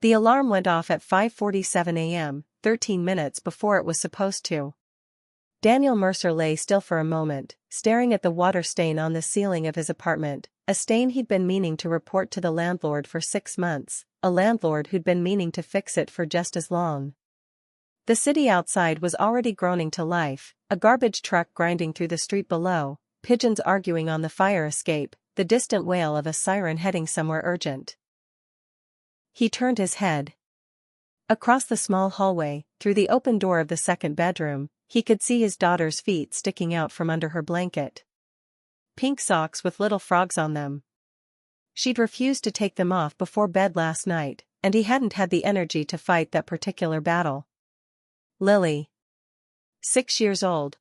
The alarm went off at 5:47 a.m., 13 minutes before it was supposed to. Daniel Mercer lay still for a moment, staring at the water stain on the ceiling of his apartment, a stain he'd been meaning to report to the landlord for 6 months, a landlord who'd been meaning to fix it for just as long. The city outside was already groaning to life, a garbage truck grinding through the street below, pigeons arguing on the fire escape, the distant wail of a siren heading somewhere urgent. He turned his head. Across the small hallway, through the open door of the second bedroom, he could see his daughter's feet sticking out from under her blanket. Pink socks with little frogs on them. She'd refused to take them off before bed last night, and he hadn't had the energy to fight that particular battle. Lily. 6 years old.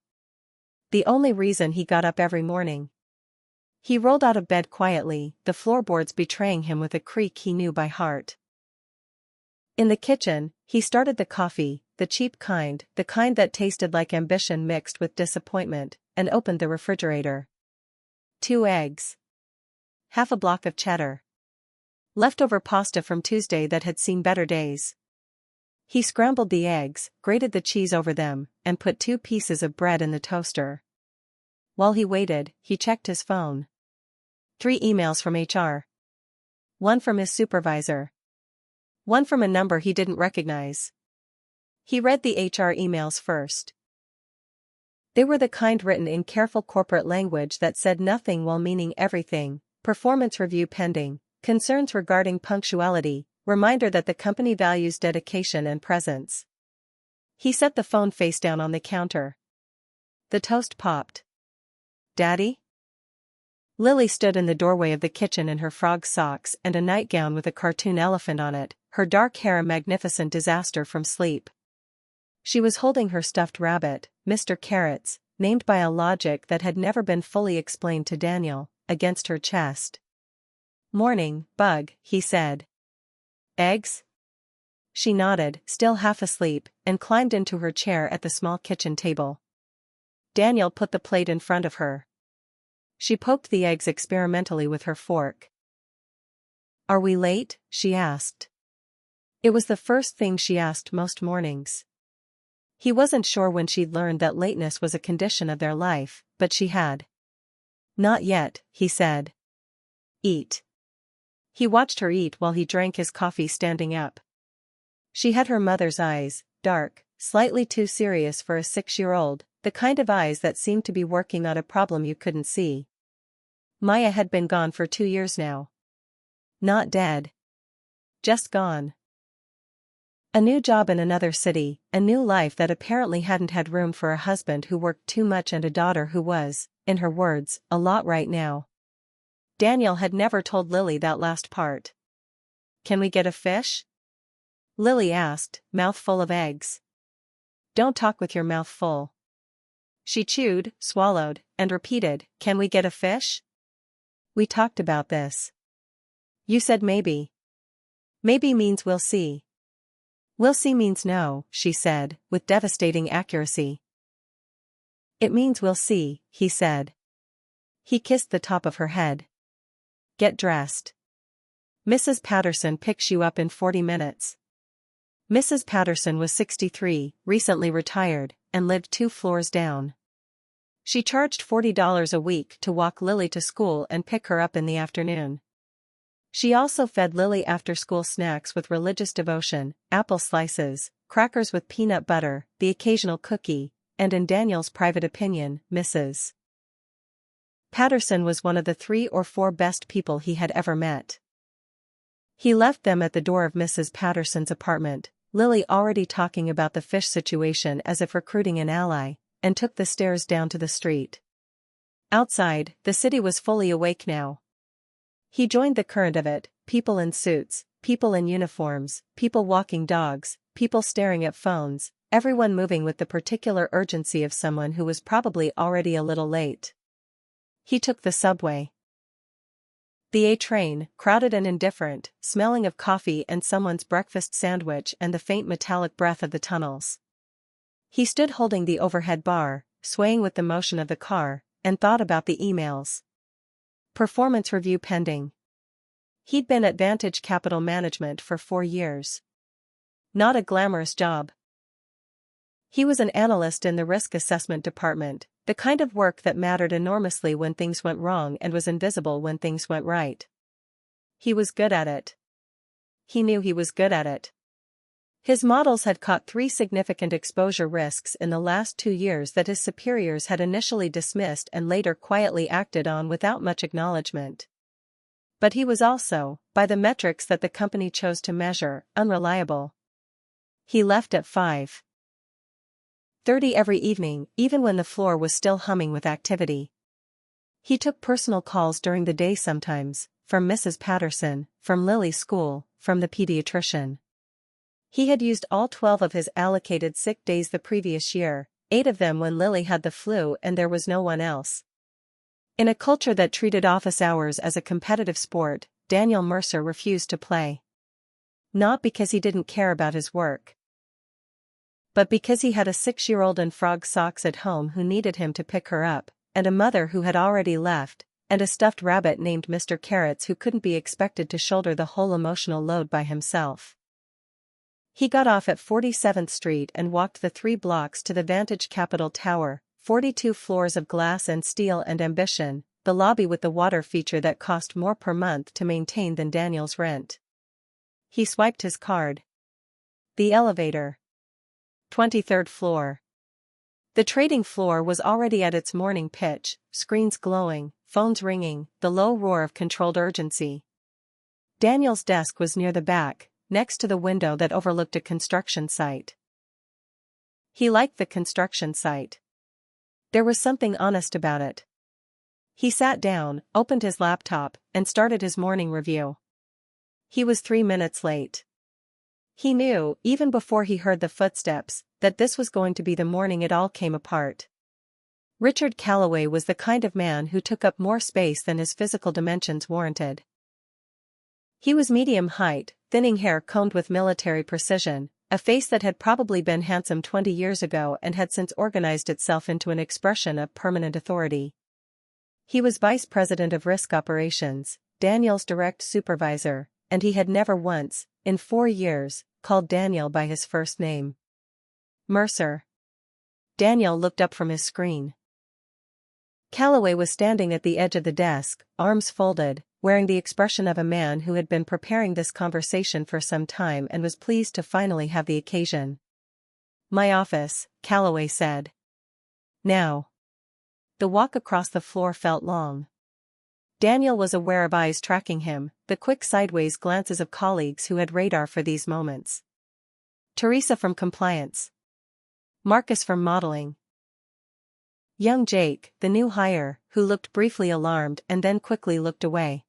The only reason he got up every morning. He rolled out of bed quietly, the floorboards betraying him with a creak he knew by heart. In the kitchen, he started the coffee, the cheap kind, the kind that tasted like ambition mixed with disappointment, and opened the refrigerator. 2 eggs. Half a block of cheddar. Leftover pasta from Tuesday that had seen better days. He scrambled the eggs, grated the cheese over them, and put 2 pieces of bread in the toaster. While he waited, he checked his phone. 3 emails from HR. 1 from his supervisor. 1 from a number he didn't recognize. He read the HR emails first. They were the kind written in careful corporate language that said nothing while meaning everything: performance review pending, concerns regarding punctuality, reminder that the company values dedication and presence. He set the phone face down on the counter. The toast popped. Daddy? Lily stood in the doorway of the kitchen in her frog socks and a nightgown with a cartoon elephant on it, her dark hair a magnificent disaster from sleep. She was holding her stuffed rabbit, Mr. Carrots, named by a logic that had never been fully explained to Daniel, against her chest. "Morning, Bug," he said. "Eggs?" She nodded, still half asleep, and climbed into her chair at the small kitchen table. Daniel put the plate in front of her. She poked the eggs experimentally with her fork. "Are we late?" she asked. It was the first thing she asked most mornings. He wasn't sure when she'd learned that lateness was a condition of their life, but she had. "Not yet," he said. "Eat." He watched her eat while he drank his coffee standing up. She had her mother's eyes, dark, slightly too serious for a 6-year-old, the kind of eyes that seemed to be working on a problem you couldn't see. Maya had been gone for 2 years now. Not dead. Just gone. A new job in another city, a new life that apparently hadn't had room for a husband who worked too much and a daughter who was, in her words, a lot right now. Daniel had never told Lily that last part. "Can we get a fish?" Lily asked, mouth full of eggs. "Don't talk with your mouth full." She chewed, swallowed, and repeated, "Can we get a fish?" "We talked about this. You said maybe." "Maybe means we'll see." "We'll see means no," she said, with devastating accuracy. "It means we'll see," he said. He kissed the top of her head. "Get dressed. Mrs. Patterson picks you up in 40 minutes. Mrs. Patterson was 63, recently retired, and lived 2 floors down. She charged $40 a week to walk Lily to school and pick her up in the afternoon. She also fed Lily after-school snacks with religious devotion, apple slices, crackers with peanut butter, the occasional cookie, and in Daniel's private opinion, Mrs. Patterson was one of the 3 or 4 best people he had ever met. He left them at the door of Mrs. Patterson's apartment, Lily already talking about the fish situation as if recruiting an ally, and took the stairs down to the street. Outside, the city was fully awake now. He joined the current of it, people in suits, people in uniforms, people walking dogs, people staring at phones, everyone moving with the particular urgency of someone who was probably already a little late. He took the subway. The A train, crowded and indifferent, smelling of coffee and someone's breakfast sandwich and the faint metallic breath of the tunnels. He stood holding the overhead bar, swaying with the motion of the car, and thought about the emails. Performance review pending. He'd been at Vantage Capital Management for 4 years. Not a glamorous job. He was an analyst in the risk assessment department, the kind of work that mattered enormously when things went wrong and was invisible when things went right. He was good at it. He knew he was good at it. His models had caught 3 significant exposure risks in the last 2 years that his superiors had initially dismissed and later quietly acted on without much acknowledgement. But he was also, by the metrics that the company chose to measure, unreliable. He left at 5:30 every evening, even when the floor was still humming with activity. He took personal calls during the day sometimes, from Mrs. Patterson, from Lily's school, from the pediatrician. He had used all 12 of his allocated sick days the previous year, 8 of them when Lily had the flu and there was no one else. In a culture that treated office hours as a competitive sport, Daniel Mercer refused to play. Not because he didn't care about his work, but because he had a 6-year-old in frog socks at home who needed him to pick her up, and a mother who had already left, and a stuffed rabbit named Mr. Carrots who couldn't be expected to shoulder the whole emotional load by himself. He got off at 47th Street and walked the 3 blocks to the Vantage Capital Tower, 42 floors of glass and steel and ambition, the lobby with the water feature that cost more per month to maintain than Daniel's rent. He swiped his card. The elevator. 23rd floor. The trading floor was already at its morning pitch, screens glowing, phones ringing, the low roar of controlled urgency. Daniel's desk was near the back, next to the window that overlooked a construction site. He liked the construction site. There was something honest about it. He sat down, opened his laptop, and started his morning review. He was 3 minutes late. He knew, even before he heard the footsteps, that this was going to be the morning it all came apart. Richard Calloway was the kind of man who took up more space than his physical dimensions warranted. He was medium height, thinning hair combed with military precision, a face that had probably been handsome 20 years ago and had since organized itself into an expression of permanent authority. He was vice president of risk operations, Daniel's direct supervisor, and he had never once, in 4 years, called Daniel by his first name. Mercer. Daniel looked up from his screen. Calloway was standing at the edge of the desk, arms folded, wearing the expression of a man who had been preparing this conversation for some time and was pleased to finally have the occasion. "My office," Calloway said. "Now." The walk across the floor felt long. Daniel was aware of eyes tracking him, the quick sideways glances of colleagues who had radar for these moments. Teresa from compliance. Marcus from modeling. Young Jake, the new hire, who looked briefly alarmed and then quickly looked away.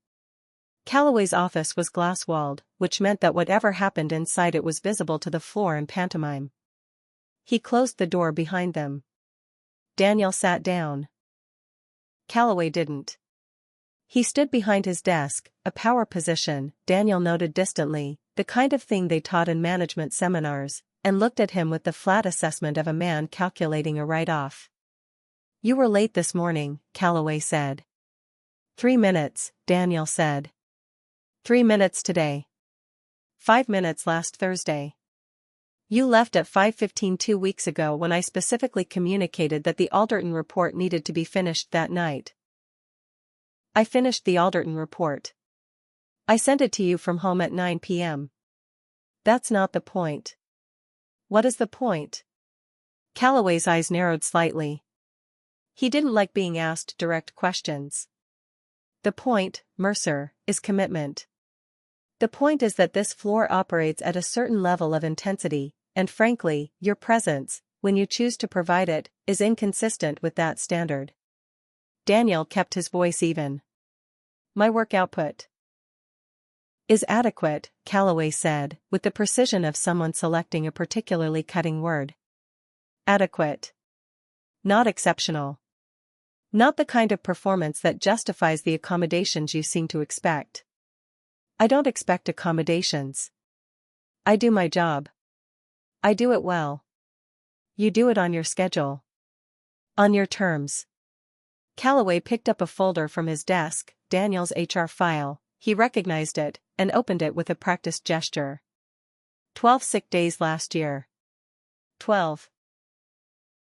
Calloway's office was glass-walled, which meant that whatever happened inside it was visible to the floor in pantomime. He closed the door behind them. Daniel sat down. Calloway didn't. He stood behind his desk, a power position, Daniel noted distantly, the kind of thing they taught in management seminars, and looked at him with the flat assessment of a man calculating a write-off. "You were late this morning," Calloway said. 3 minutes, Daniel said. 3 minutes today. 5 minutes last Thursday. You left at 5:15 2 weeks ago when I specifically communicated that the Alderton report needed to be finished that night. I finished the Alderton report. I sent it to you from home at 9 p.m. That's not the point. What is the point? Calloway's eyes narrowed slightly. He didn't like being asked direct questions. The point, Mercer, is commitment. The point is that this floor operates at a certain level of intensity, and frankly, your presence, when you choose to provide it, is inconsistent with that standard. Daniel kept his voice even. My work output is adequate, Calloway said, with the precision of someone selecting a particularly cutting word. Adequate. Not exceptional. Not the kind of performance that justifies the accommodations you seem to expect. I don't expect accommodations. I do my job. I do it well. You do it on your schedule. On your terms. Calloway picked up a folder from his desk, Daniel's HR file. He recognized it, and opened it with a practiced gesture. 12 sick days last year. 12.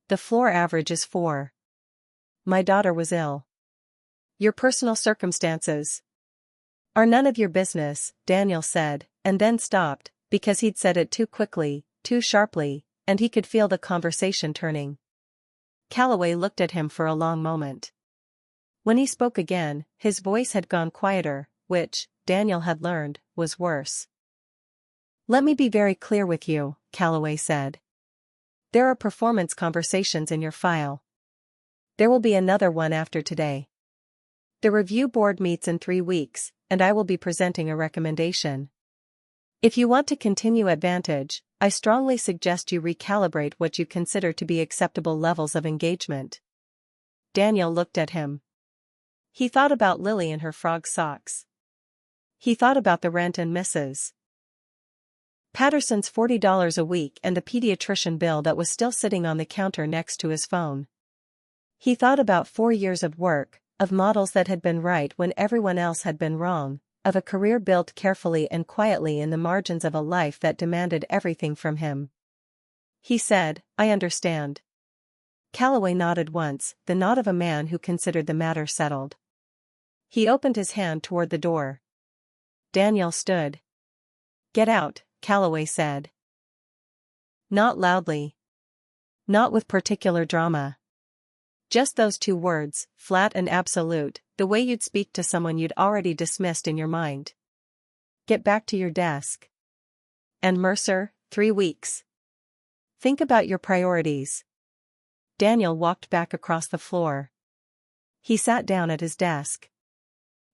The floor average is 4. My daughter was ill. Your personal circumstances are none of your business, Daniel said, and then stopped, because he'd said it too quickly, too sharply, and he could feel the conversation turning. Calloway looked at him for a long moment. When he spoke again, his voice had gone quieter, which, Daniel had learned, was worse. Let me be very clear with you, Calloway said. There are performance conversations in your file. There will be another one after today. The review board meets in 3 weeks, and I will be presenting a recommendation. If you want to continue Advantage, I strongly suggest you recalibrate what you consider to be acceptable levels of engagement. Daniel looked at him. He thought about Lily and her frog socks. He thought about the rent and Mrs. Patterson's $40 a week and the pediatrician bill that was still sitting on the counter next to his phone. He thought about 4 years of work, of models that had been right when everyone else had been wrong, of a career built carefully and quietly in the margins of a life that demanded everything from him. He said, I understand. Calloway nodded once, the nod of a man who considered the matter settled. He opened his hand toward the door. Daniel stood. Get out, Calloway said. Not loudly. Not with particular drama. Just those 2 words, flat and absolute, the way you'd speak to someone you'd already dismissed in your mind. Get back to your desk. And Mercer, 3 weeks. Think about your priorities. Daniel walked back across the floor. He sat down at his desk.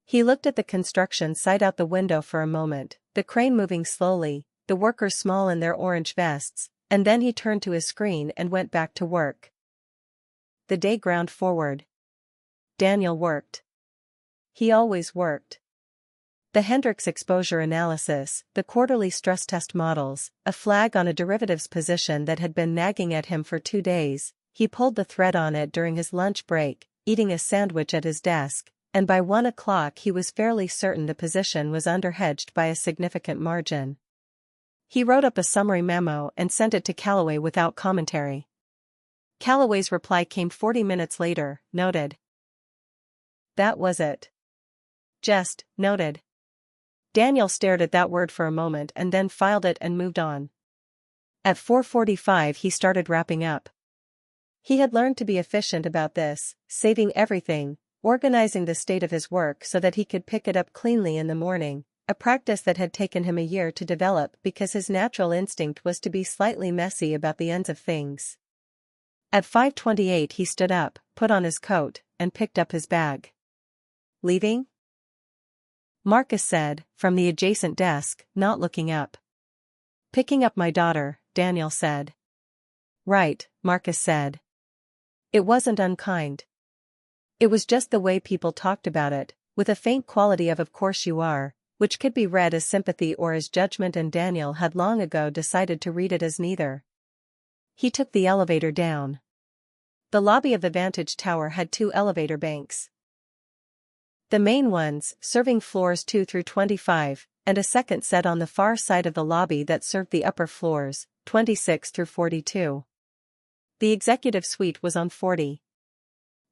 He looked at the construction site out the window for a moment, the crane moving slowly, the workers small in their orange vests, and then he turned to his screen and went back to work. The day ground forward. Daniel worked. He always worked. The Hendricks exposure analysis, the quarterly stress test models, a flag on a derivatives position that had been nagging at him for 2 days, he pulled the thread on it during his lunch break, eating a sandwich at his desk, and by 1 o'clock he was fairly certain the position was underhedged by a significant margin. He wrote up a summary memo and sent it to Calloway without commentary. Calloway's reply came 40 minutes later, noted. That was it. Just, noted. Daniel stared at that word for a moment and then filed it and moved on. At 4:45 he started wrapping up. He had learned to be efficient about this, saving everything, organizing the state of his work so that he could pick it up cleanly in the morning, a practice that had taken him a year to develop because his natural instinct was to be slightly messy about the ends of things. At 5:28 he stood up, put on his coat, and picked up his bag. Leaving? Marcus said, from the adjacent desk, not looking up. Picking up my daughter, Daniel said. Right, Marcus said. It wasn't unkind. It was just the way people talked about it, with a faint quality of course you are, which could be read as sympathy or as judgment, and Daniel had long ago decided to read it as neither. He took the elevator down. The lobby of the Vantage Tower had 2 elevator banks. The main ones, serving floors 2 through 25, and a second set on the far side of the lobby that served the upper floors, 26 through 42. The executive suite was on 40.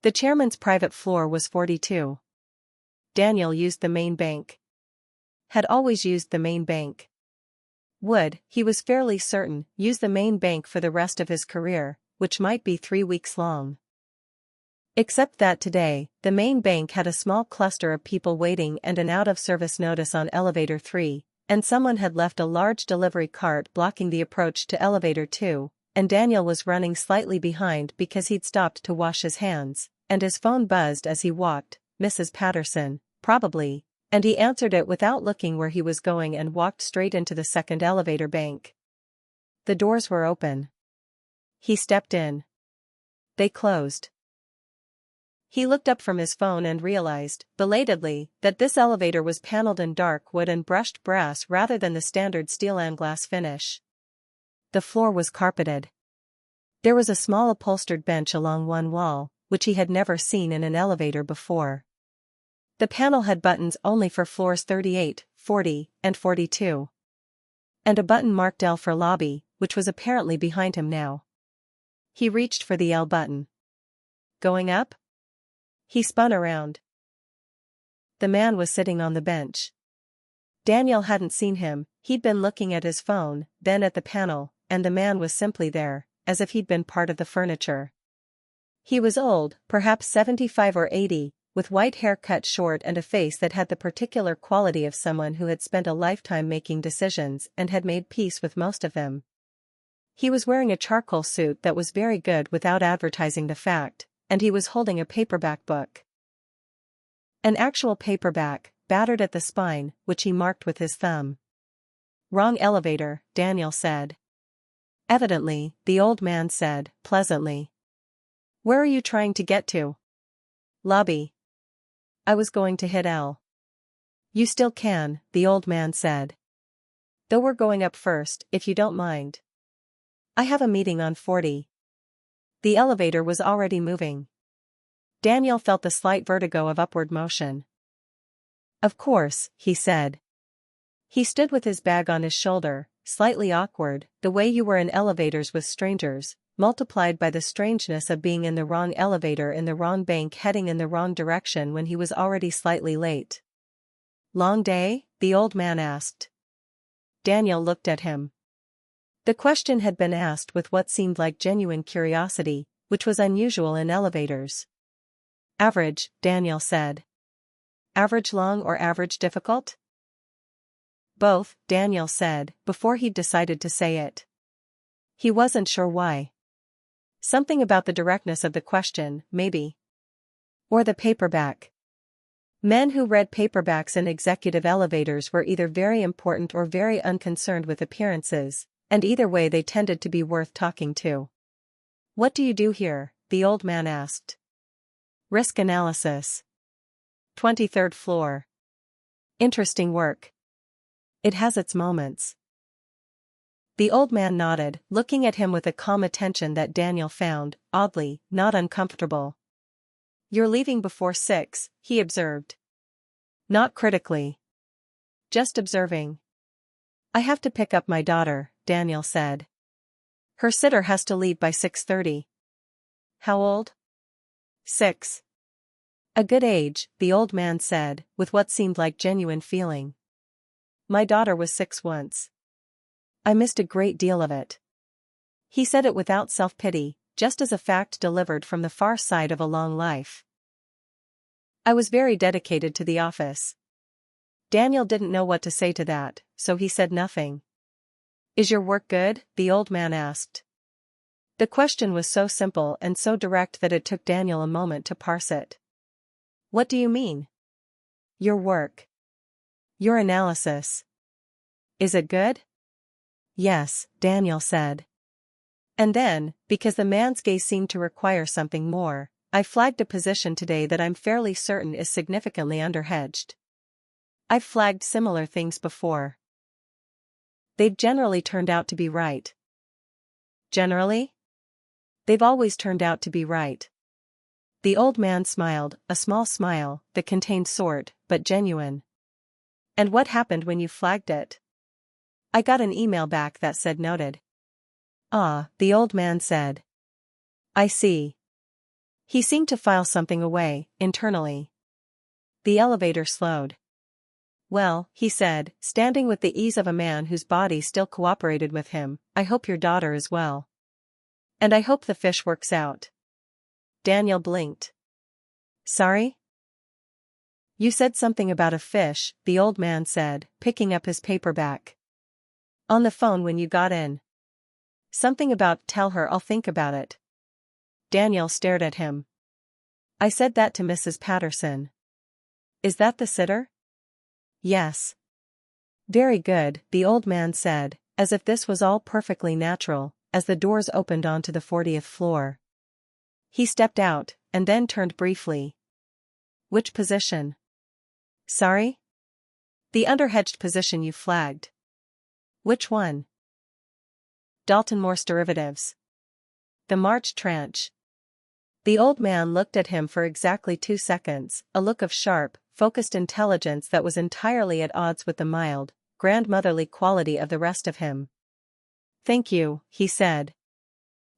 The chairman's private floor was 42. Daniel used the main bank. Had always used the main bank. Would, he was fairly certain, use the main bank for the rest of his career, which might be 3 weeks long. Except that today, the main bank had a small cluster of people waiting and an out-of-service notice on elevator 3, and someone had left a large delivery cart blocking the approach to elevator 2, and Daniel was running slightly behind because he'd stopped to wash his hands, and his phone buzzed as he walked, Mrs. Patterson, probably, and he answered it without looking where he was going and walked straight into the second elevator bank. The doors were open. He stepped in. They closed. He looked up from his phone and realized, belatedly, that this elevator was paneled in dark wood and brushed brass rather than the standard steel and glass finish. The floor was carpeted. There was a small upholstered bench along one wall, which he had never seen in an elevator before. The panel had buttons only for floors 38, 40, and 42. And a button marked L for lobby, which was apparently behind him now. He reached for the L button. Going up? He spun around. The man was sitting on the bench. Daniel hadn't seen him, he'd been looking at his phone, then at the panel, and the man was simply there, as if he'd been part of the furniture. He was old, perhaps 75 or 80, with white hair cut short and a face that had the particular quality of someone who had spent a lifetime making decisions and had made peace with most of them. He was wearing a charcoal suit that was very good without advertising the fact, and he was holding a paperback book. An actual paperback, battered at the spine, which he marked with his thumb. Wrong elevator, Daniel said. Evidently, the old man said, pleasantly. Where are you trying to get to? Lobby. I was going to hit L. You still can, the old man said. Though we're going up first, if you don't mind. I have a meeting on 40. The elevator was already moving. Daniel felt the slight vertigo of upward motion. Of course, he said. He stood with his bag on his shoulder, slightly awkward, the way you were in elevators with strangers, multiplied by the strangeness of being in the wrong elevator in the wrong bank heading in the wrong direction when he was already slightly late. Long day? The old man asked. Daniel looked at him. The question had been asked with what seemed like genuine curiosity, which was unusual in elevators. Average, Daniel said. Average long or average difficult? Both, Daniel said, before he'd decided to say it. He wasn't sure why. Something about the directness of the question, maybe. Or the paperback. Men who read paperbacks in executive elevators were either very important or very unconcerned with appearances, and either way they tended to be worth talking to. What do you do here? The old man asked. Risk analysis. 23rd floor. Interesting work. It has its moments. The old man nodded, looking at him with a calm attention that Daniel found, oddly, not uncomfortable. You're leaving before 6, he observed. Not critically. Just observing. I have to pick up my daughter, Daniel said. Her sitter has to leave by 6:30. How old? 6. A good age, the old man said, with what seemed like genuine feeling. My daughter was 6 once. I missed a great deal of it. He said it without self-pity, just as a fact delivered from the far side of a long life. I was very dedicated to the office. Daniel didn't know what to say to that, so he said nothing. Is your work good? The old man asked. The question was so simple and so direct that it took Daniel a moment to parse it. What do you mean? Your work. Your analysis. Is it good? Yes, Daniel said. And then, because the man's gaze seemed to require something more, I flagged a position today that I'm fairly certain is significantly underhedged. I've flagged similar things before. They've generally turned out to be right. Generally? They've always turned out to be right. The old man smiled, a small smile that contained sort, but genuine. And what happened when you flagged it? I got an email back that said noted. Ah, the old man said. I see. He seemed to file something away, internally. The elevator slowed. Well, he said, standing with the ease of a man whose body still cooperated with him, I hope your daughter is well. And I hope the fish works out. Daniel blinked. Sorry? You said something about a fish, the old man said, picking up his paperback. On the phone when you got in. Something about tell her I'll think about it. Daniel stared at him. I said that to Mrs. Patterson. Is that the sitter? Yes. Very good, the old man said, as if this was all perfectly natural, as the doors opened onto the 40th floor. He stepped out, and then turned briefly. Which position? Sorry? The underhedged position you flagged. Which one? Dalton Morse derivatives. The March tranche. The old man looked at him for exactly 2 seconds, a look of sharp, focused intelligence that was entirely at odds with the mild, grandmotherly quality of the rest of him. "Thank you," he said.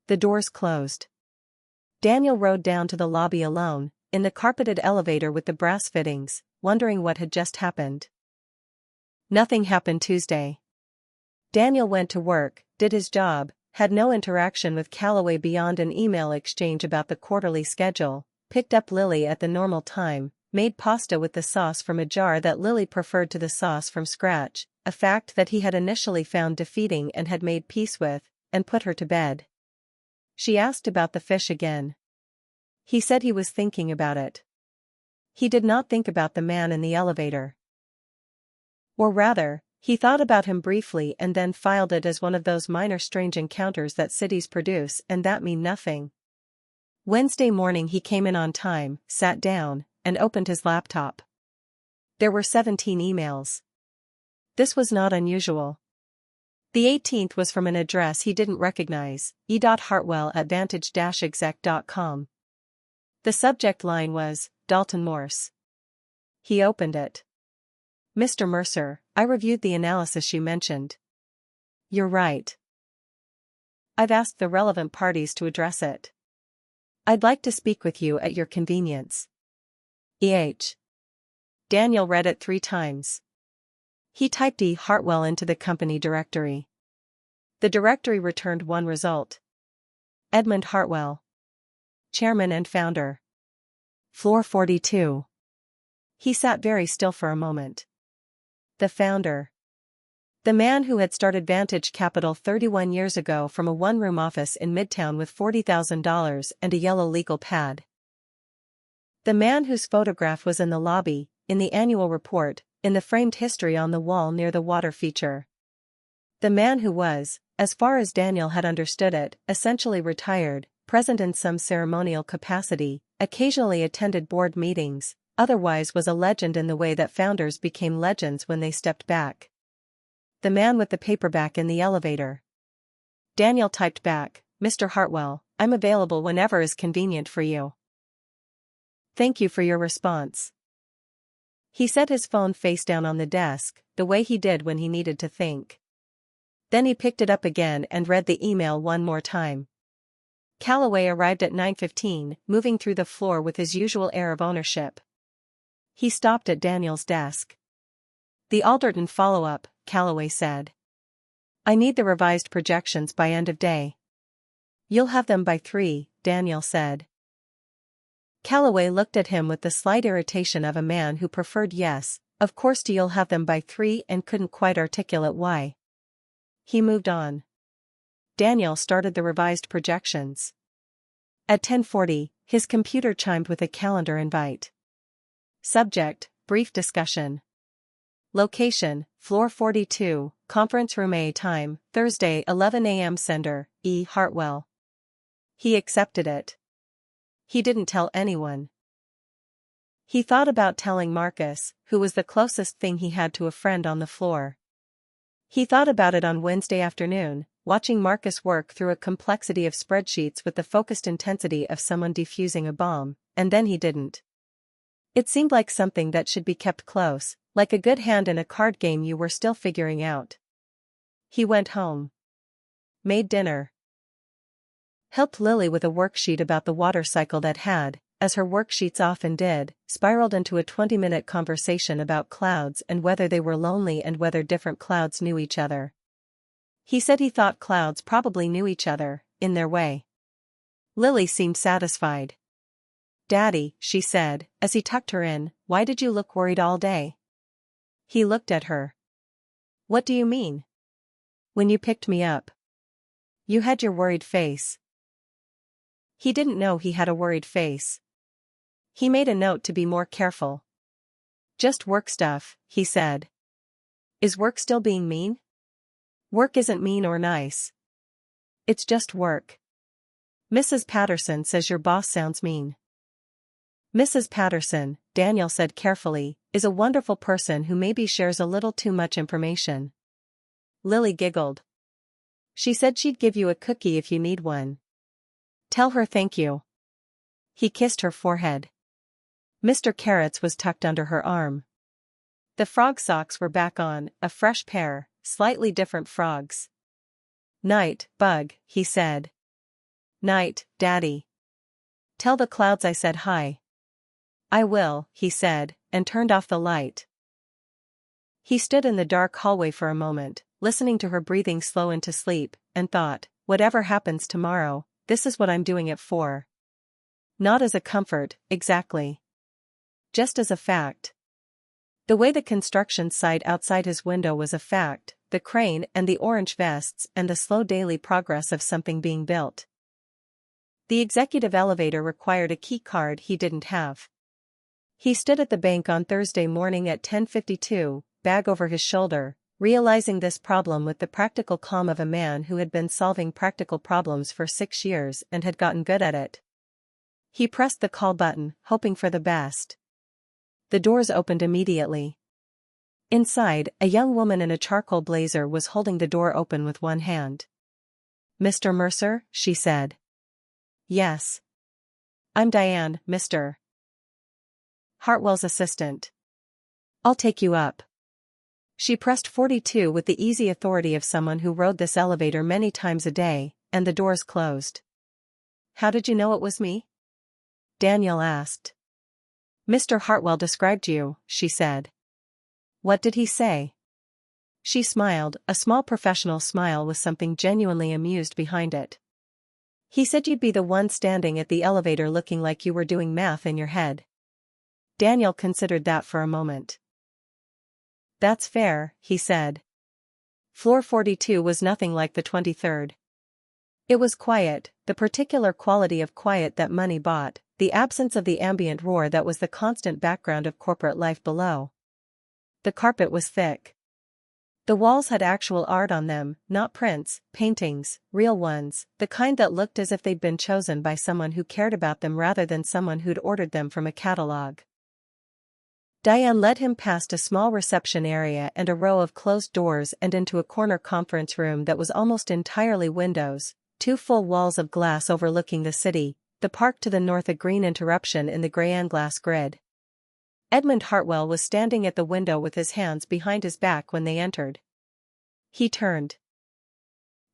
The doors closed. Daniel rode down to the lobby alone, in the carpeted elevator with the brass fittings, wondering what had just happened. Nothing happened Tuesday. Daniel went to work, did his job, had no interaction with Calloway beyond an email exchange about the quarterly schedule, picked up Lily at the normal time, made pasta with the sauce from a jar that Lily preferred to the sauce from scratch, a fact that he had initially found defeating and had made peace with, and put her to bed. She asked about the fish again. He said he was thinking about it. He did not think about the man in the elevator. Or rather, he thought about him briefly and then filed it as one of those minor strange encounters that cities produce and that mean nothing. Wednesday morning he came in on time, sat down, and opened his laptop. There were 17 emails. This was not unusual. The 18th was from an address he didn't recognize, e.hartwell@vantage-exec.com. The subject line was, Dalton Morse. He opened it. "Mr. Mercer, I reviewed the analysis you mentioned. You're right. I've asked the relevant parties to address it. I'd like to speak with you at your convenience. E.H." Daniel read it 3 times. He typed E. Hartwell into the company directory. The directory returned one result. Edmund Hartwell. Chairman and founder. Floor 42. He sat very still for a moment. The founder. The man who had started Vantage Capital 31 years ago from a one-room office in Midtown with $40,000 and a yellow legal pad. The man whose photograph was in the lobby, in the annual report, in the framed history on the wall near the water feature. The man who was, as far as Daniel had understood it, essentially retired, present in some ceremonial capacity, occasionally attended board meetings, otherwise was a legend in the way that founders became legends when they stepped back. The man with the paperback in the elevator. Daniel typed back, "Mr. Hartwell, I'm available whenever is convenient for you. Thank you for your response." He set his phone face down on the desk, the way he did when he needed to think. Then he picked it up again and read the email one more time. Calloway arrived at 9:15, moving through the floor with his usual air of ownership. He stopped at Daniel's desk. "The Alderton follow-up," Calloway said. "I need the revised projections by end of day." "You'll have them by 3, Daniel said. Calloway looked at him with the slight irritation of a man who preferred yes, of course you'll have them by 3 and couldn't quite articulate why. He moved on. Daniel started the revised projections. At 10:40, his computer chimed with a calendar invite. Subject, brief discussion. Location, floor 42, conference room A. Time, Thursday 11 a.m. Sender, E. Hartwell. He accepted it. He didn't tell anyone. He thought about telling Marcus, who was the closest thing he had to a friend on the floor. He thought about it on Wednesday afternoon, watching Marcus work through a complexity of spreadsheets with the focused intensity of someone defusing a bomb, and then he didn't. It seemed like something that should be kept close, like a good hand in a card game you were still figuring out. He went home. Made dinner. Helped Lily with a worksheet about the water cycle that had, as her worksheets often did, spiraled into a 20-minute conversation about clouds and whether they were lonely and whether different clouds knew each other. He said he thought clouds probably knew each other, in their way. Lily seemed satisfied. "Daddy," she said, as he tucked her in, "why did you look worried all day?" He looked at her. "What do you mean?" "When you picked me up. You had your worried face." He didn't know he had a worried face. He made a note to be more careful. "Just work stuff," he said. "Is work still being mean?" "Work isn't mean or nice. It's just work. Mrs. Patterson says your boss sounds mean." "Mrs. Patterson," Daniel said carefully, "is a wonderful person who maybe shares a little too much information." Lily giggled. "She said she'd give you a cookie if you need one. Tell her thank you." He kissed her forehead. Mr. Carrots was tucked under her arm. The frog socks were back on, a fresh pair, slightly different frogs. "Night, Bug," he said. "Night, Daddy. Tell the clouds I said hi." "I will," he said, and turned off the light. He stood in the dark hallway for a moment, listening to her breathing slow into sleep, and thought, whatever happens tomorrow, this is what I'm doing it for. Not as a comfort, exactly. Just as a fact. The way the construction site outside his window was a fact, the crane and the orange vests and the slow daily progress of something being built. The executive elevator required a key card he didn't have. He stood at the bank on Thursday morning at 10:52, bag over his shoulder, realizing this problem with the practical calm of a man who had been solving practical problems for 6 years and had gotten good at it. He pressed the call button, hoping for the best. The doors opened immediately. Inside, a young woman in a charcoal blazer was holding the door open with one hand. "Mr. Mercer?" she said. "Yes. I'm Diane, Mr. Hartwell's assistant. I'll take you up." She pressed 42 with the easy authority of someone who rode this elevator many times a day, and the doors closed. "How did you know it was me?" Daniel asked. "Mr. Hartwell described you," she said. "What did he say?" She smiled, a small professional smile with something genuinely amused behind it. "He said you'd be the one standing at the elevator looking like you were doing math in your head." Daniel considered that for a moment. "That's fair," he said. Floor 42 was nothing like the 23rd. It was quiet, the particular quality of quiet that money bought, the absence of the ambient roar that was the constant background of corporate life below. The carpet was thick. The walls had actual art on them, not prints, paintings, real ones, the kind that looked as if they'd been chosen by someone who cared about them rather than someone who'd ordered them from a catalog. Diane led him past a small reception area and a row of closed doors and into a corner conference room that was almost entirely windows, 2 full walls of glass overlooking the city, the park to the north, a green interruption in the grey glass grid. Edmund Hartwell was standing at the window with his hands behind his back when they entered. He turned.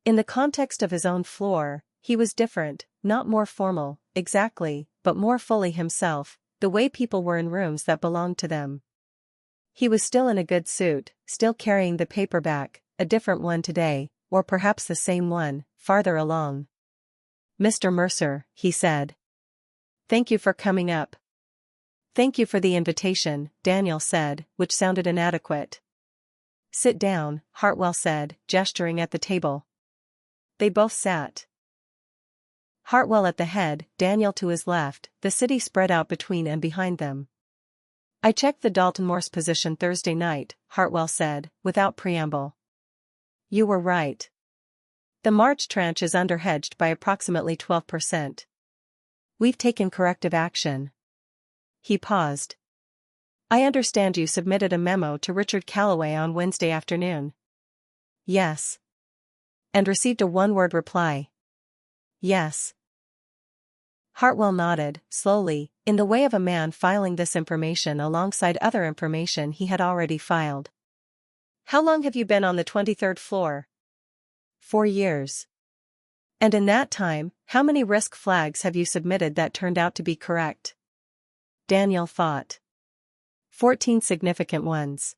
In the context of his own floor, he was different, not more formal, exactly, but more fully himself, the way people were in rooms that belonged to them. He was still in a good suit, still carrying the paperback, a different one today, or perhaps the same one, farther along. "Mr. Mercer," he said. "Thank you for coming up." "Thank you for the invitation," Daniel said, which sounded inadequate. "Sit down," Hartwell said, gesturing at the table. They both sat. Hartwell at the head, Daniel to his left, the city spread out between and behind them. "I checked the Dalton Morse position Thursday night," Hartwell said, without preamble. "You were right. The March tranche is underhedged by approximately 12%. We've taken corrective action." He paused. "I understand you submitted a memo to Richard Calloway on Wednesday afternoon." "Yes." "And received a one-word reply." "Yes." Hartwell nodded, slowly, in the way of a man filing this information alongside other information he had already filed. "How long have you been on the 23rd floor?" 4 years. "And in that time, how many risk flags have you submitted that turned out to be correct?" Daniel thought. 14 significant ones.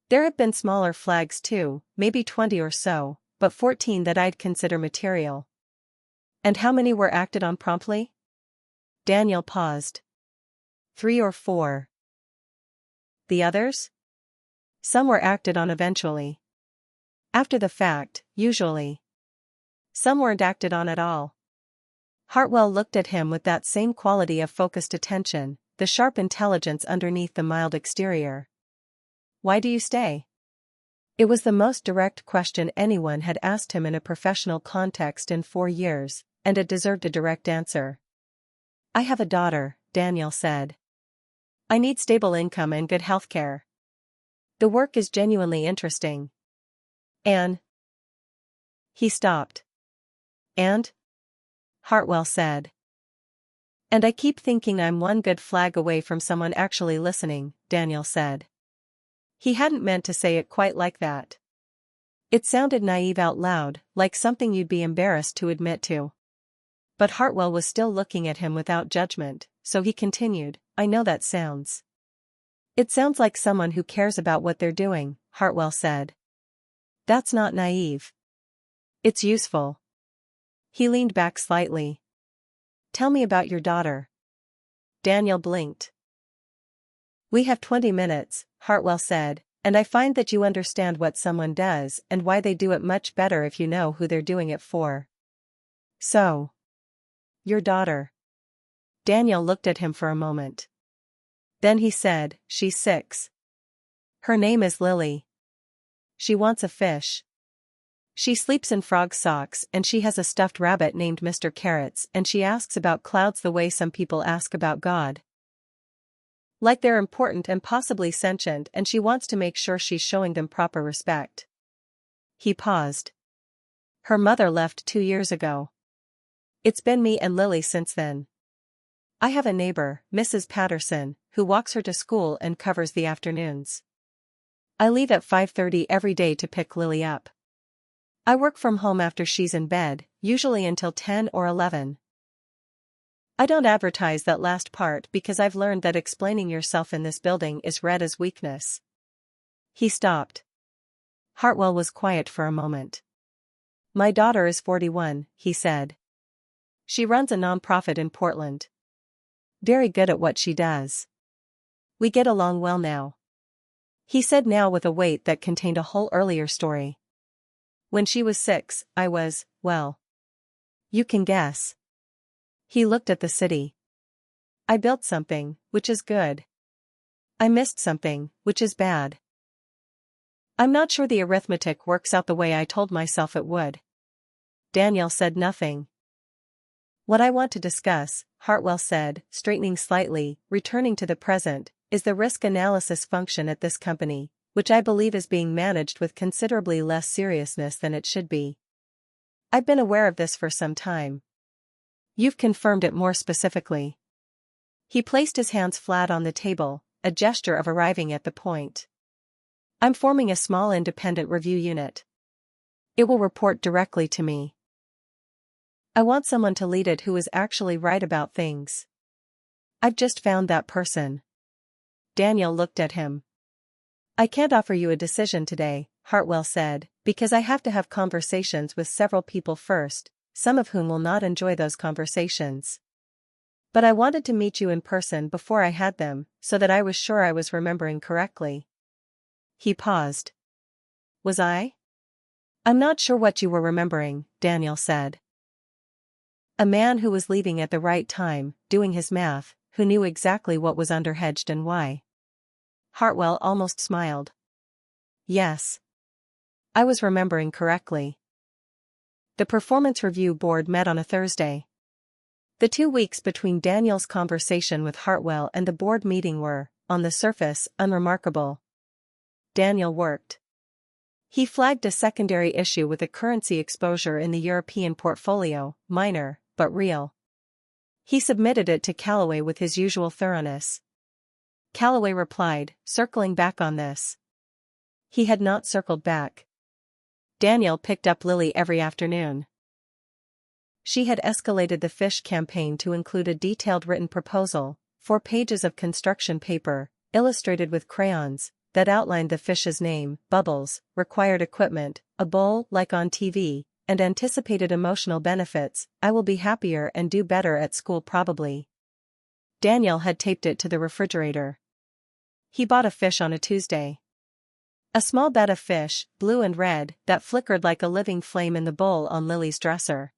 "There have been smaller flags too, maybe 20 or so, but 14 that I'd consider material." "And how many were acted on promptly?" Daniel paused. 3 or 4. "The others?" "Some were acted on eventually. After the fact, usually. Some weren't acted on at all." Hartwell looked at him with that same quality of focused attention, the sharp intelligence underneath the mild exterior. "Why do you stay?" It was the most direct question anyone had asked him in a professional context in 4 years, and it deserved a direct answer. "I have a daughter," Daniel said. "I need stable income and good health care. The work is genuinely interesting. And..." He stopped. "And?" Hartwell said. And I keep thinking I'm one good flag away from someone actually listening, Daniel said. He hadn't meant to say it quite like that. It sounded naive out loud, like something you'd be embarrassed to admit to. But Hartwell was still looking at him without judgment, so he continued, I know that sounds. It sounds like someone who cares about what they're doing, Hartwell said. That's not naive. It's useful. He leaned back slightly. Tell me about your daughter. Daniel blinked. We have 20 minutes, Hartwell said, and I find that you understand what someone does and why they do it much better if you know who they're doing it for. So. Your daughter. Daniel looked at him for a moment. Then he said, she's 6. Her name is Lily. She wants a fish. She sleeps in frog socks and she has a stuffed rabbit named Mr. Carrots and she asks about clouds the way some people ask about God. Like they're important and possibly sentient and she wants to make sure she's showing them proper respect. He paused. Her mother left 2 years ago. It's been me and Lily since then. I have a neighbor, Mrs. Patterson, who walks her to school and covers the afternoons. I leave at 5:30 every day to pick Lily up. I work from home after she's in bed, usually until 10 or 11. I don't advertise that last part because I've learned that explaining yourself in this building is read as weakness. He stopped. Hartwell was quiet for a moment. My daughter is 41, he said. She runs a nonprofit in Portland. Very good at what she does. We get along well now. He said now with a weight that contained a whole earlier story. When she was 6, I was, well. You can guess. He looked at the city. I built something, which is good. I missed something, which is bad. I'm not sure the arithmetic works out the way I told myself it would. Daniel said nothing. What I want to discuss, Hartwell said, straightening slightly, returning to the present, is the risk analysis function at this company, which I believe is being managed with considerably less seriousness than it should be. I've been aware of this for some time. You've confirmed it more specifically. He placed his hands flat on the table, a gesture of arriving at the point. I'm forming a small independent review unit. It will report directly to me. I want someone to lead it who is actually right about things. I've just found that person. Daniel looked at him. I can't offer you a decision today, Hartwell said, because I have to have conversations with several people first, some of whom will not enjoy those conversations. But I wanted to meet you in person before I had them, so that I was sure I was remembering correctly. He paused. Was I? I'm not sure what you were remembering, Daniel said. A man who was leaving at the right time, doing his math, who knew exactly what was underhedged and why. Hartwell almost smiled. Yes. I was remembering correctly. The performance review board met on a Thursday. The 2 weeks between Daniel's conversation with Hartwell and the board meeting were, on the surface, unremarkable. Daniel worked. He flagged a secondary issue with a currency exposure in the European portfolio, minor, but real. He submitted it to Calloway with his usual thoroughness. Calloway replied, circling back on this. He had not circled back. Daniel picked up Lily every afternoon. She had escalated the fish campaign to include a detailed written proposal, 4 pages of construction paper, illustrated with crayons, that outlined the fish's name, Bubbles, required equipment, a bowl like on TV, and anticipated emotional benefits. I will be happier and do better at school probably. Daniel had taped it to the refrigerator. He bought a fish on a Tuesday. A small bed of fish, blue and red, that flickered like a living flame in the bowl on Lily's dresser.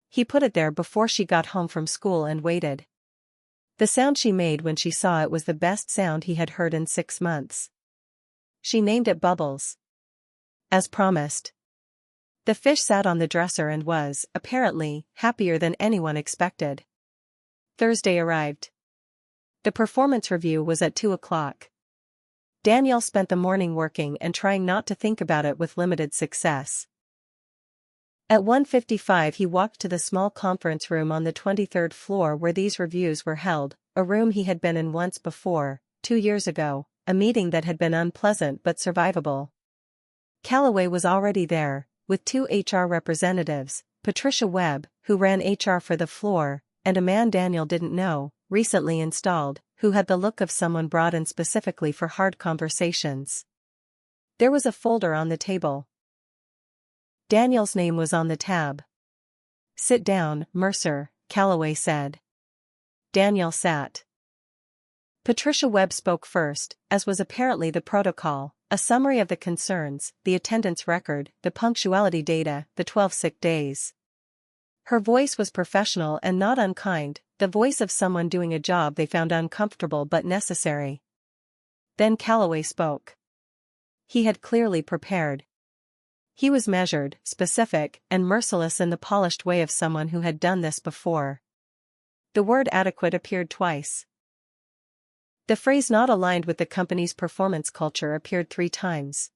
He put it there before she got home from school and waited. The sound she made when she saw it was the best sound he had heard in 6 months. She named it Bubbles. As promised. The fish sat on the dresser and was, apparently, happier than anyone expected. Thursday arrived. The performance review was at 2 o'clock. Daniel spent the morning working and trying not to think about it with limited success. At 1:55 he walked to the small conference room on the 23rd floor where these reviews were held, a room he had been in once before, 2 years ago, a meeting that had been unpleasant but survivable. Calloway was already there, with 2 HR representatives, Patricia Webb, who ran HR for the floor, and a man Daniel didn't know, recently installed, who had the look of someone brought in specifically for hard conversations. There was a folder on the table. Daniel's name was on the tab. "Sit down, Mercer," Calloway said. Daniel sat. Patricia Webb spoke first, as was apparently the protocol, a summary of the concerns, the attendance record, the punctuality data, the 12 sick days. Her voice was professional and not unkind, the voice of someone doing a job they found uncomfortable but necessary. Then Calloway spoke. He had clearly prepared. He was measured, specific, and merciless in the polished way of someone who had done this before. The word adequate appeared twice. The phrase not aligned with the company's performance culture appeared 3 times.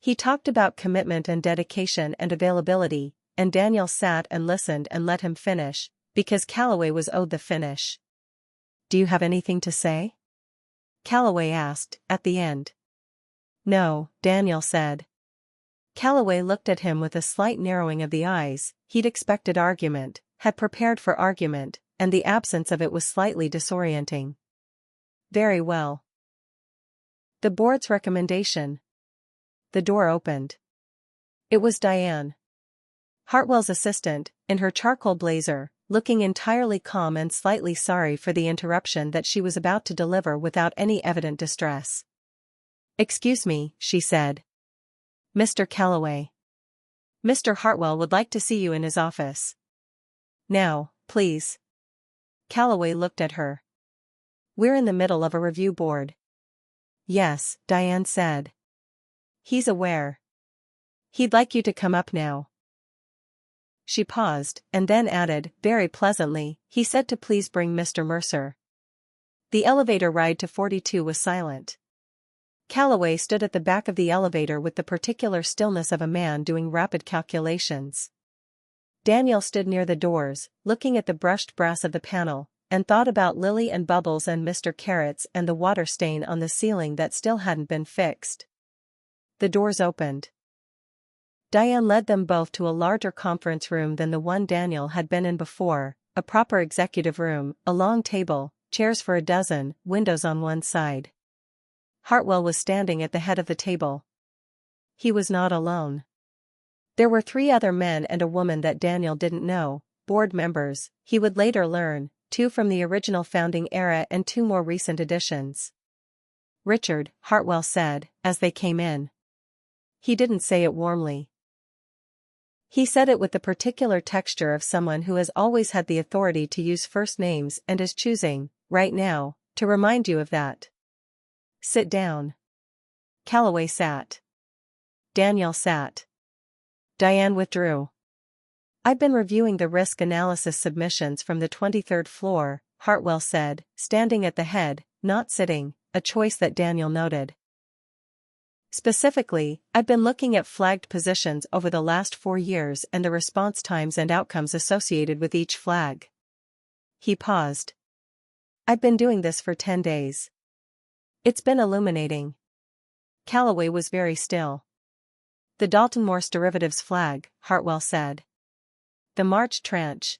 He talked about commitment and dedication and availability, and Daniel sat and listened and let him finish, because Calloway was owed the finish. "Do you have anything to say?" Calloway asked, at the end. "No," Daniel said. Calloway looked at him with a slight narrowing of the eyes. He'd expected argument, had prepared for argument, and the absence of it was slightly disorienting. "Very well. The board's recommendation." The door opened. It was Diane, Hartwell's assistant, in her charcoal blazer, looking entirely calm and slightly sorry for the interruption that she was about to deliver without any evident distress. "Excuse me," she said. "Mr. Calloway. Mr. Hartwell would like to see you in his office. Now, please." Calloway looked at her. "We're in the middle of a review board." "Yes," Diane said. "He's aware. He'd like you to come up now." She paused, and then added, very pleasantly, "He said to please bring Mr. Mercer." The elevator ride to 42 was silent. Calloway stood at the back of the elevator with the particular stillness of a man doing rapid calculations. Daniel stood near the doors, looking at the brushed brass of the panel, and thought about Lily and Bubbles and Mr. Carrots and the water stain on the ceiling that still hadn't been fixed. The doors opened. Diane led them both to a larger conference room than the one Daniel had been in before, a proper executive room, a long table, chairs for a dozen, windows on one side. Hartwell was standing at the head of the table. He was not alone. There were 3 other men and a woman that Daniel didn't know, board members, he would later learn, 2 from the original founding era and 2 more recent additions. "Richard," Hartwell said, as they came in. He didn't say it warmly. He said it with the particular texture of someone who has always had the authority to use first names and is choosing, right now, to remind you of that. "Sit down." Calloway sat. Daniel sat. Diane withdrew. "I've been reviewing the risk analysis submissions from the 23rd floor, Hartwell said, standing at the head, not sitting, a choice that Daniel noted. "Specifically, I've been looking at flagged positions over the last 4 years and the response times and outcomes associated with each flag." He paused. "I've been doing this for 10 days. It's been illuminating." Calloway was very still. "The Dalton Morse derivatives flag," Hartwell said. "The March tranche.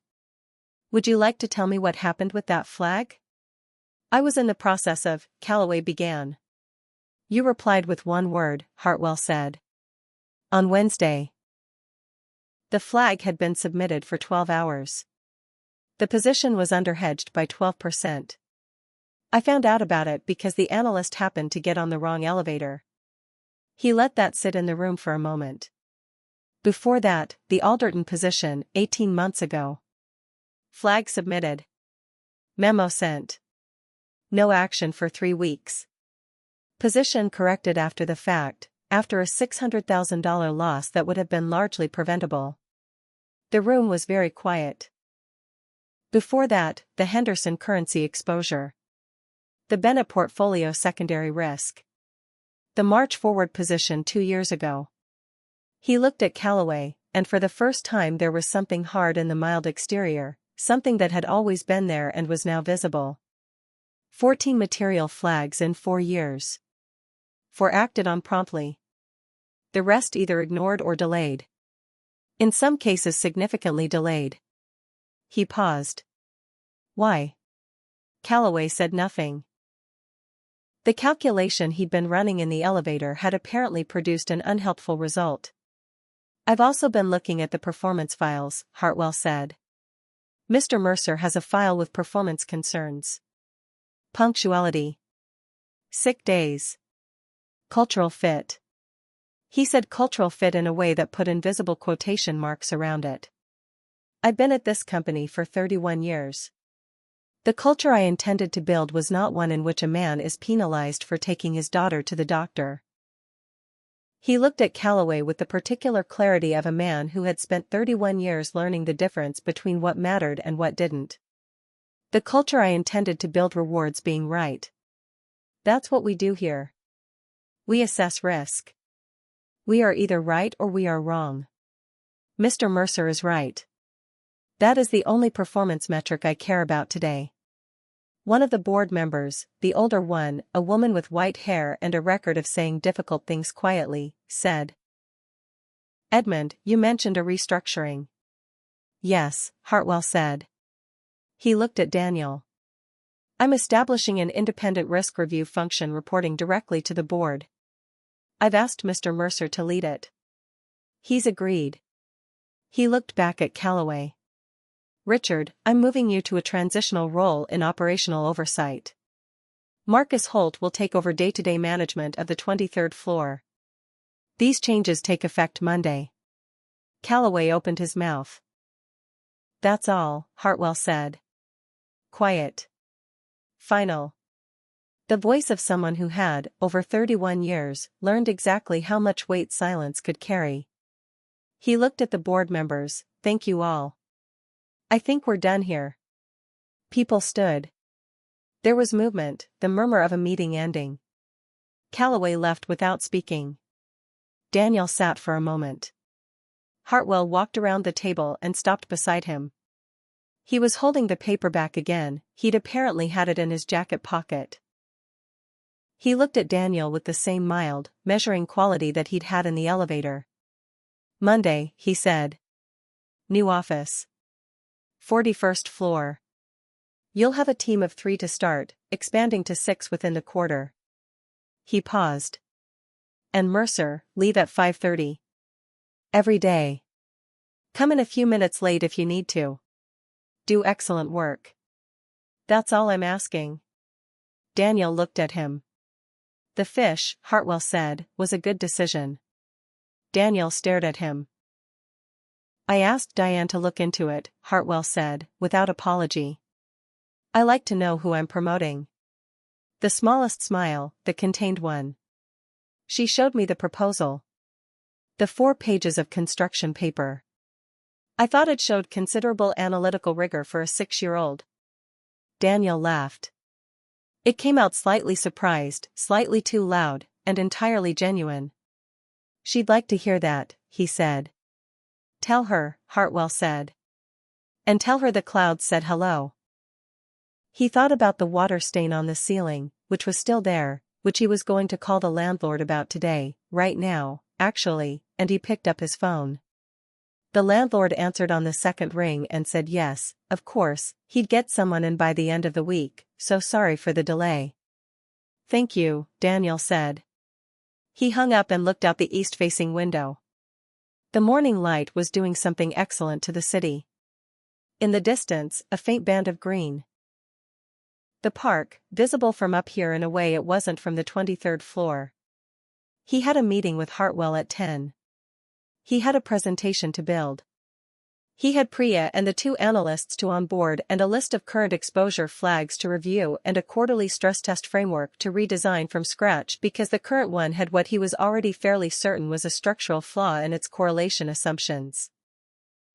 Would you like to tell me what happened with that flag?" "I was in the process of," Calloway began. "You replied with 1 word," Hartwell said. "On Wednesday." The flag had been submitted for 12 hours. The position was underhedged by 12%. I found out about it because the analyst happened to get on the wrong elevator. He let that sit in the room for a moment. Before that, the Alderton position, 18 months ago. Flag submitted. Memo sent. No action for 3 weeks. Position corrected after the fact, after a $600,000 loss that would have been largely preventable. The room was very quiet. Before that, the Henderson currency exposure. The Bennett portfolio secondary risk. The March forward position 2 years ago. He looked at Calloway, and for the first time there was something hard in the mild exterior, something that had always been there and was now visible. 14 material flags in 4 years. 4 acted on promptly. The rest either ignored or delayed. In some cases significantly delayed. He paused. Why? Calloway said nothing. The calculation he'd been running in the elevator had apparently produced an unhelpful result. I've also been looking at the performance files, Hartwell said. Mr. Mercer has a file with performance concerns. Punctuality. Sick days. Cultural fit. He said cultural fit in a way that put invisible quotation marks around it. I've been at this company for 31 years. The culture I intended to build was not one in which a man is penalized for taking his daughter to the doctor. He looked at Calloway with the particular clarity of a man who had spent 31 years learning the difference between what mattered and what didn't. The culture I intended to build rewards being right. That's what we do here. We assess risk. We are either right or we are wrong. Mr. Mercer is right. That is the only performance metric I care about today. One of the board members, the older one, a woman with white hair and a record of saying difficult things quietly, said. Edmund, you mentioned a restructuring. Yes, Hartwell said. He looked at Daniel. I'm establishing an independent risk review function reporting directly to the board. I've asked Mr. Mercer to lead it. He's agreed. He looked back at Calloway. Richard, I'm moving you to a transitional role in operational oversight. Marcus Holt will take over day-to-day management of the 23rd floor. These changes take effect Monday. Calloway opened his mouth. That's all, Hartwell said. Quiet. Final. The voice of someone who had, over 31 years, learned exactly how much weight silence could carry. He looked at the board members. Thank you all. I think we're done here. People stood. There was movement, the murmur of a meeting ending. Calloway left without speaking. Daniel sat for a moment. Hartwell walked around the table and stopped beside him. He was holding the paperback again, he'd apparently had it in his jacket pocket. He looked at Daniel with the same mild, measuring quality that he'd had in the elevator. Monday, he said. New office. 41st floor. You'll have a team of 3 to start, expanding to 6 within the quarter. He paused. And Mercer, leave at 5:30. Every day. Come in a few minutes late if you need to. Do excellent work. That's all I'm asking. Daniel looked at him. The fish, Hartwell said, was a good decision. Daniel stared at him. I asked Diane to look into it, Hartwell said, without apology. I like to know who I'm promoting. The smallest smile, the contained one. She showed me the proposal. The 4 pages of construction paper. I thought it showed considerable analytical rigor for a 6-year-old. Daniel laughed. It came out slightly surprised, slightly too loud, and entirely genuine. She'd like to hear that, he said. Tell her, Hartwell said. And tell her the clouds said hello. He thought about the water stain on the ceiling, which was still there, which he was going to call the landlord about today, right now, actually, and he picked up his phone. The landlord answered on the second ring and said yes, of course, he'd get someone in by the end of the week, so sorry for the delay. Thank you, Daniel said. He hung up and looked out the east-facing window. The morning light was doing something excellent to the city. In the distance, a faint band of green. The park, visible from up here in a way it wasn't from the 23rd floor. He had a meeting with Hartwell at 10. He had a presentation to build. He had Priya and the 2 analysts to onboard and a list of current exposure flags to review and a quarterly stress test framework to redesign from scratch because the current one had what he was already fairly certain was a structural flaw in its correlation assumptions.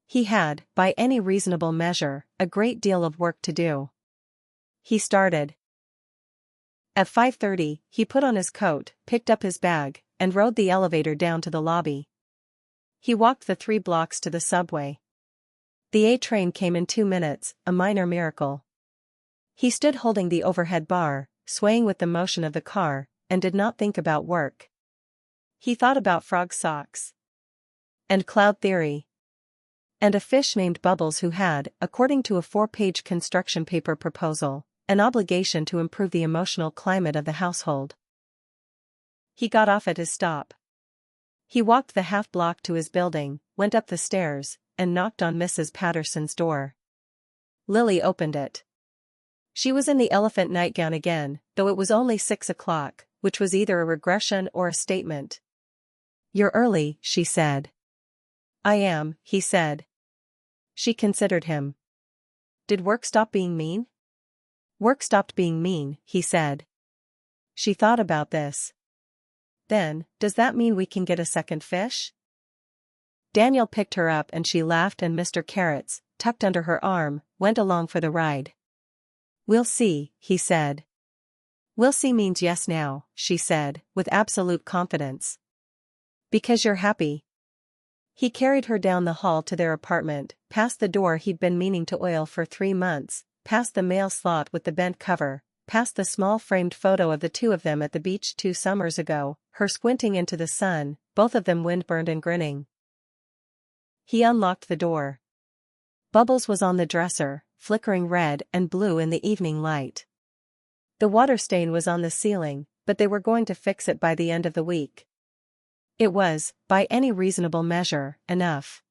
He had, by any reasonable measure, a great deal of work to do. He started. At 5:30, he put on his coat, picked up his bag, and rode the elevator down to the lobby. He walked the 3 blocks to the subway. The A train came in 2 minutes, a minor miracle. He stood holding the overhead bar, swaying with the motion of the car, and did not think about work. He thought about frog socks. And cloud theory. And a fish named Bubbles who had, according to a 4-page construction paper proposal, an obligation to improve the emotional climate of the household. He got off at his stop. He walked the half-block to his building, went up the stairs, and knocked on Mrs. Patterson's door. Lily opened it. She was in the elephant nightgown again, though it was only 6 o'clock, which was either a regression or a statement. "You're early," she said. "I am," he said. She considered him. "Did work stop being mean?" "Work stopped being mean," he said. She thought about this. "Then, does that mean we can get a second fish?" Daniel picked her up and she laughed, and Mr. Carrots, tucked under her arm, went along for the ride. "We'll see," he said. "We'll see means yes now," she said, with absolute confidence. "Because you're happy." He carried her down the hall to their apartment, past the door he'd been meaning to oil for 3 months, past the mail slot with the bent cover, past the small framed photo of the two of them at the beach 2 summers ago, her squinting into the sun, both of them windburned and grinning. He unlocked the door. Bubbles was on the dresser, flickering red and blue in the evening light. The water stain was on the ceiling, but they were going to fix it by the end of the week. It was, by any reasonable measure, enough.